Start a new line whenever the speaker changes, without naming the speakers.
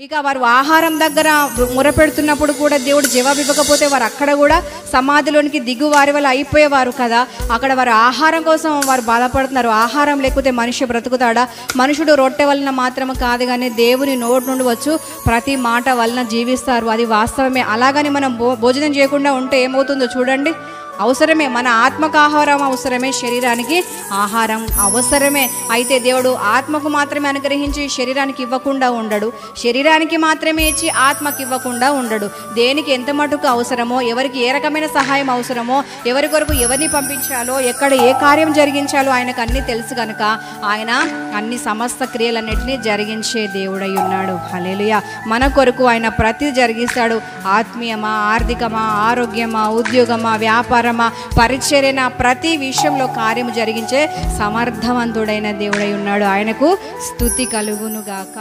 ఇక వారు ఆహారం దగ్గర మొరపెడుతున్నప్పుడు కూడా దేవుడు జవాబు ఇవ్వకపోతే వారు అక్కడ కూడా సమాధిలోనికి దిగువారి వల్ల అయిపోయేవారు కదా. అక్కడ వారు ఆహారం కోసం వారు బాధపడుతున్నారు. ఆహారం లేకపోతే మనిషి బ్రతుకుతాడా? మనుషుడు రొట్టె వలన మాత్రం కాదు కానీ దేవుని నోటి నుండి వచ్చు ప్రతి మాట వలన జీవిస్తారు. అది వాస్తవమే. అలాగని మనం భోజనం చేయకుండా ఉంటే ఏమవుతుందో చూడండి. అవసరమే, మన ఆత్మకు ఆహారం అవసరమే, శరీరానికి ఆహారం అవసరమే. అయితే దేవుడు ఆత్మకు మాత్రమే అనుగ్రహించి శరీరానికి ఇవ్వకుండా ఉండడు, శరీరానికి మాత్రమే ఇచ్చి ఆత్మకి ఇవ్వకుండా ఉండడు. దేనికి ఎంత మటుకు అవసరమో, ఎవరికి ఏ రకమైన సహాయం అవసరమో, ఎవరి కొరకు ఎవరిని పంపించాలో, ఎక్కడ ఏ కార్యం జరిగించాలో ఆయనకు అన్నీ తెలుసు కనుక ఆయన అన్ని సమస్త క్రియలన్నిటినీ జరిగించే దేవుడై ఉన్నాడు. హల్లెలూయా. మన కొరకు ఆయన ప్రతి జరిగిస్తాడు. ఆత్మీయమా, ఆర్థికమా, ఆరోగ్యమా, ఉద్యోగమా, వ్యాపారం, పరిచర్యన, ప్రతి విషయంలో కార్యము జరిగించే సమర్థవంతుడైన దేవుడై ఉన్నాడు. ఆయనకు స్తుతి కలుగును గాక.